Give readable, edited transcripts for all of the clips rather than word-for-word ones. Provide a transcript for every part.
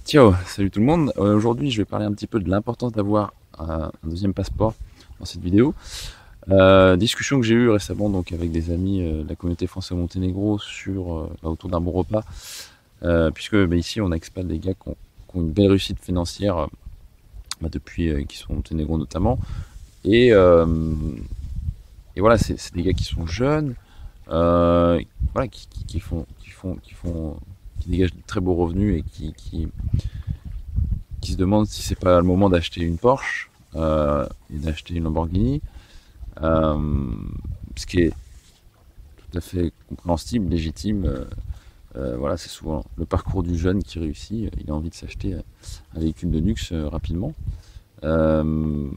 Ciao, salut tout le monde. Aujourd'hui, je vais parler un petit peu de l'importance d'avoir un deuxième passeport dans cette vidéo. Discussion que j'ai eue récemment donc avec des amis de la communauté française au Monténégro autour d'un bon repas, puisque ici on expat des gars qui ont une belle réussite financière depuis qu'ils sont au Monténégro notamment. Et, euh, et voilà, c'est des gars qui sont jeunes, voilà, qui dégagent de très beaux revenus et qui se demandent si c'est pas le moment d'acheter une Porsche et d'acheter une Lamborghini, ce qui est tout à fait compréhensible, légitime. Voilà, c'est souvent le parcours du jeune qui réussit. Il a envie de s'acheter un véhicule de luxe rapidement. Euh,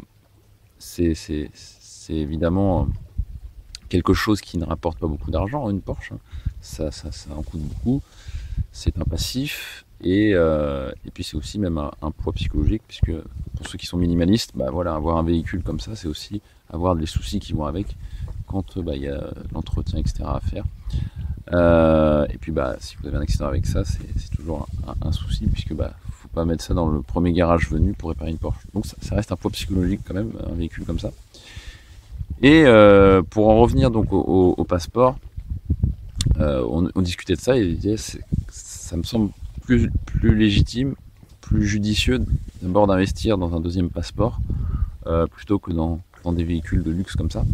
c'est évidemment quelque chose qui ne rapporte pas beaucoup d'argent, une Porsche. Ça en coûte beaucoup. C'est un passif et puis c'est aussi même un poids psychologique, puisque pour ceux qui sont minimalistes, voilà, avoir un véhicule comme ça, c'est aussi avoir des soucis qui vont avec quand il y a l'entretien, etc. à faire. Et puis si vous avez un accident avec ça, c'est toujours un souci, puisque faut pas mettre ça dans le premier garage venu pour réparer une Porsche. Donc ça reste un poids psychologique quand même, un véhicule comme ça. Et pour en revenir donc au passeport, on discutait de ça et il disait ça me semble plus légitime, plus judicieux d'abord d'investir dans un deuxième passeport plutôt que dans des véhicules de luxe comme ça,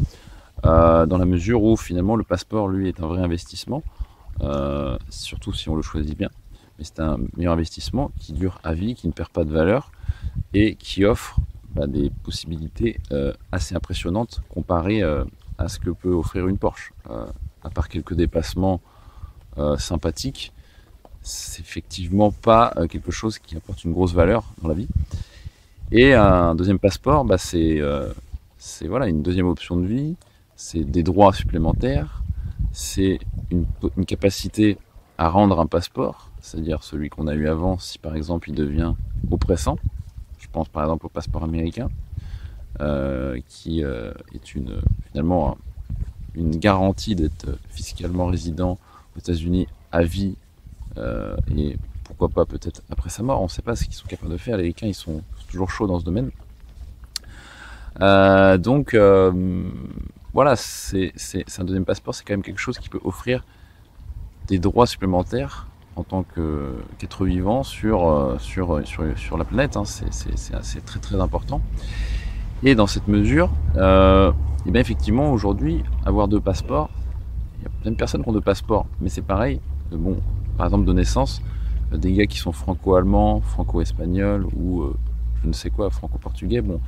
dans la mesure où finalement le passeport lui est un vrai investissement, surtout si on le choisit bien, mais c'est un meilleur investissement qui dure à vie, qui ne perd pas de valeur et qui offre des possibilités assez impressionnantes comparées à ce que peut offrir une Porsche. À part quelques dépassements sympathiques, c'est effectivement pas quelque chose qui apporte une grosse valeur dans la vie. Et un deuxième passeport, c'est voilà, une deuxième option de vie, c'est des droits supplémentaires, c'est une capacité à rendre un passeport, c'est-à-dire celui qu'on a eu avant, si par exemple il devient oppressant. Je pense par exemple au passeport américain, qui est finalement une garantie d'être fiscalement résident aux États-Unis à vie, et pourquoi pas peut-être après sa mort. On ne sait pas ce qu'ils sont capables de faire. Les Américains, ils sont toujours chauds dans ce domaine. Voilà, c'est un deuxième passeport, c'est quand même quelque chose qui peut offrir des droits supplémentaires en tant qu'être vivant sur la planète. Hein. C'est très très important. Et dans cette mesure, et bien effectivement, aujourd'hui, avoir deux passeports, il y a plein de personnes qui ont deux passeports, mais c'est pareil. Bon, par exemple, de naissance, des gars qui sont franco-allemands, franco-espagnols ou je ne sais quoi, franco-portugais. Bon,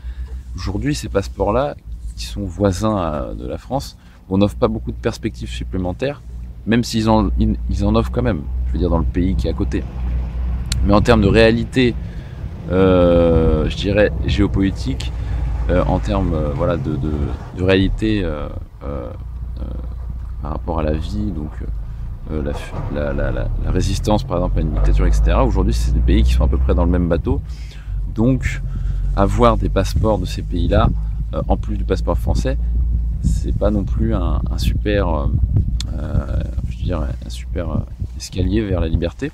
aujourd'hui, ces passeports-là, qui sont voisins de la France, on n'offre pas beaucoup de perspectives supplémentaires, même s'ils ils en offrent quand même, je veux dire, dans le pays qui est à côté. Mais en termes de réalité, je dirais, géopolitique, en termes voilà, de réalité par rapport à la vie, donc la résistance par exemple à une dictature, etc. Aujourd'hui, c'est des pays qui sont à peu près dans le même bateau. Donc, avoir des passeports de ces pays-là, en plus du passeport français, c'est pas non plus un super, je veux dire, un super escalier vers la liberté.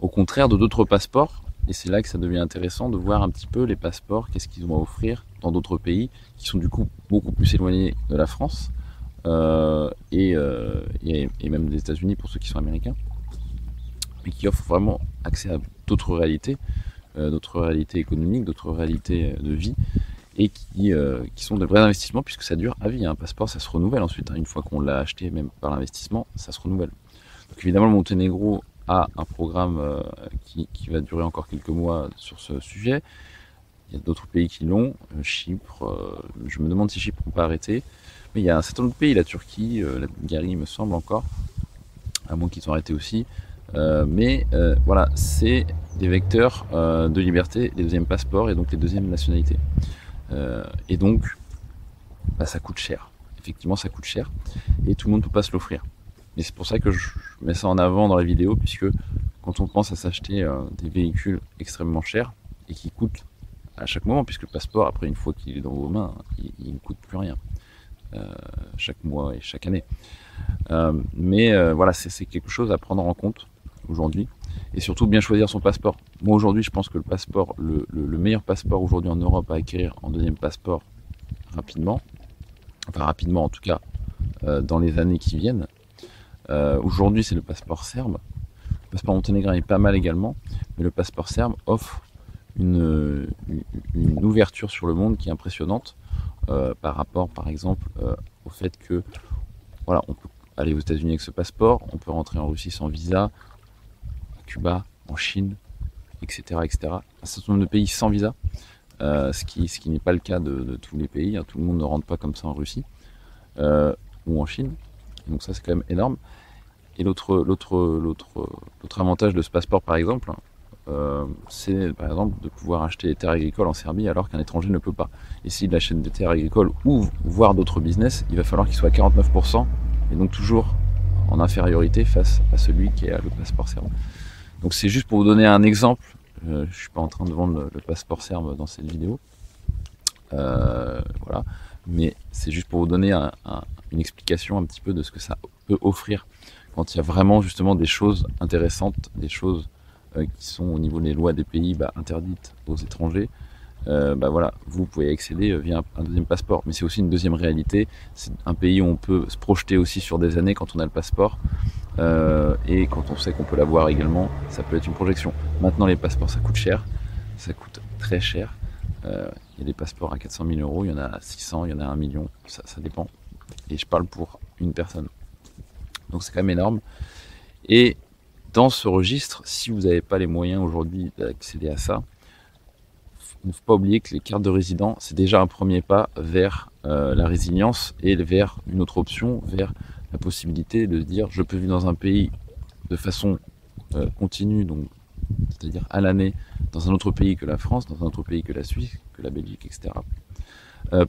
Au contraire de d'autres passeports, et c'est là que ça devient intéressant de voir un petit peu les passeports, qu'est-ce qu'ils ont à offrir dans d'autres pays qui sont du coup beaucoup plus éloignés de la France, et même des États-Unis pour ceux qui sont américains, mais qui offrent vraiment accès à d'autres réalités économiques, d'autres réalités de vie, et qui sont de vrais investissements puisque ça dure à vie. Un passeport, ça se renouvelle ensuite. Une fois qu'on l'a acheté, même par l'investissement, ça se renouvelle. Donc évidemment, le Monténégro a un programme qui va durer encore quelques mois sur ce sujet. Il y a d'autres pays qui l'ont, Chypre, je me demande si Chypre n'a pas arrêté, mais il y a un certain nombre de pays, la Turquie, la Bulgarie, il me semble encore, à moins qu'ils ont arrêté aussi. Voilà, c'est des vecteurs de liberté, les deuxièmes passeports et donc les deuxièmes nationalités. Et donc, ça coûte cher. Effectivement, ça coûte cher et tout le monde ne peut pas se l'offrir. Et c'est pour ça que je mets ça en avant dans la vidéo, puisque quand on pense à s'acheter des véhicules extrêmement chers et qui coûtent à chaque moment, puisque le passeport, après une fois qu'il est dans vos mains, il ne coûte plus rien chaque mois et chaque année. Voilà, c'est quelque chose à prendre en compte aujourd'hui. Et surtout bien choisir son passeport. Moi aujourd'hui je pense que le passeport, le meilleur passeport aujourd'hui en Europe à acquérir en deuxième passeport rapidement, enfin rapidement en tout cas dans les années qui viennent, aujourd'hui c'est le passeport serbe. Le passeport monténégrin est pas mal également, mais le passeport serbe offre une ouverture sur le monde qui est impressionnante par rapport par exemple au fait que voilà, on peut aller aux États-Unis avec ce passeport, on peut rentrer en Russie sans visa, à Cuba, en Chine, etc., etc. Un certain nombre de pays sans visa, ce qui n'est pas le cas de tous les pays. Hein. Tout le monde ne rentre pas comme ça en Russie ou en Chine. Donc ça c'est quand même énorme. Et l'autre avantage de ce passeport par exemple, c'est par exemple de pouvoir acheter des terres agricoles en Serbie alors qu'un étranger ne peut pas. Et s'il achète des terres agricoles ou voire d'autres business, il va falloir qu'il soit à 49%, et donc toujours en infériorité face à celui qui a le passeport serbe. Donc c'est juste pour vous donner un exemple, je ne suis pas en train de vendre le passeport serbe dans cette vidéo, voilà, mais c'est juste pour vous donner une explication un petit peu de ce que ça peut offrir quand il y a vraiment justement des choses intéressantes, des choses qui sont au niveau des lois des pays interdites aux étrangers. Voilà, vous pouvez accéder via un deuxième passeport, mais c'est aussi une deuxième réalité. C'est un pays où on peut se projeter aussi sur des années quand on a le passeport, et quand on sait qu'on peut l'avoir également, ça peut être une projection. Maintenant les passeports ça coûte cher, ça coûte très cher. Il y a des passeports à 400 000 euros, il y en a à 600, il y en a à 1 million, ça dépend. Et je parle pour une personne. Donc c'est quand même énorme. Et dans ce registre, si vous n'avez pas les moyens aujourd'hui d'accéder à ça, il ne faut pas oublier que les cartes de résident, c'est déjà un premier pas vers la résilience et vers une autre option, vers la possibilité de dire je peux vivre dans un pays de façon continue, donc c'est-à-dire à l'année, dans un autre pays que la France, dans un autre pays que la Suisse, que la Belgique, etc.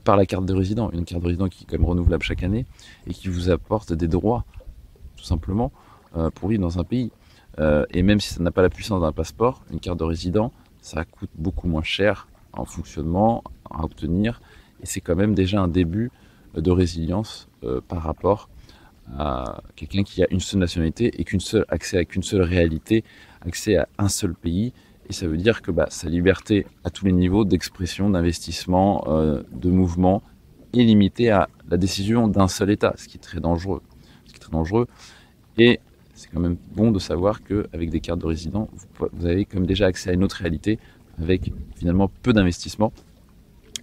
Par la carte de résident, une carte de résident qui est quand même renouvelable chaque année et qui vous apporte des droits, tout simplement, pour vivre dans un pays. Et même si ça n'a pas la puissance d'un passeport, une carte de résident, ça coûte beaucoup moins cher en fonctionnement, à obtenir, et c'est quand même déjà un début de résilience par rapport à quelqu'un qui a une seule nationalité et accès à qu'une seule réalité, accès à un seul pays, et ça veut dire que sa liberté à tous les niveaux d'expression, d'investissement, de mouvement est limitée à la décision d'un seul État, ce qui est très dangereux. Et c'est quand même bon de savoir qu'avec des cartes de résident, vous avez quand même déjà accès à une autre réalité avec finalement peu d'investissement.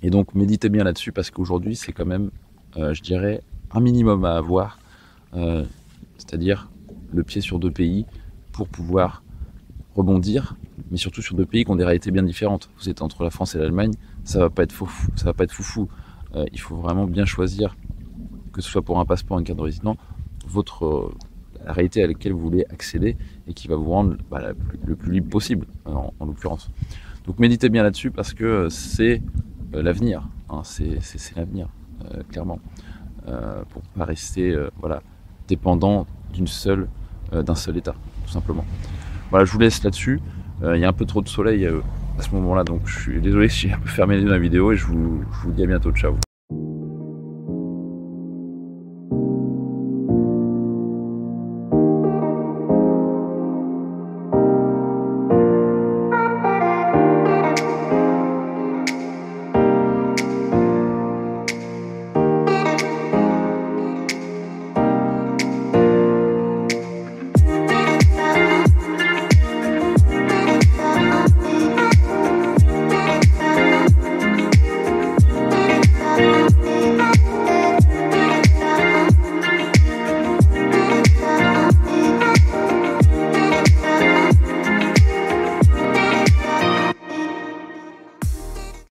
Et donc méditez bien là-dessus parce qu'aujourd'hui c'est quand même, je dirais, un minimum à avoir, c'est-à-dire le pied sur deux pays pour pouvoir rebondir, mais surtout sur deux pays qui ont des réalités bien différentes. Vous êtes entre la France et l'Allemagne, ça va pas être foufou. Il faut vraiment bien choisir, que ce soit pour un passeport, une carte de résident, la réalité à laquelle vous voulez accéder et qui va vous rendre le plus libre possible, en l'occurrence. Donc méditez bien là-dessus parce que c'est l'avenir, hein, c'est l'avenir, clairement, pour ne pas rester dépendant d'un seul État, tout simplement. Voilà, je vous laisse là-dessus. Il y a un peu trop de soleil à ce moment-là, donc je suis désolé si j'ai un peu fermé les yeux dans la vidéo et je vous dis à bientôt, ciao.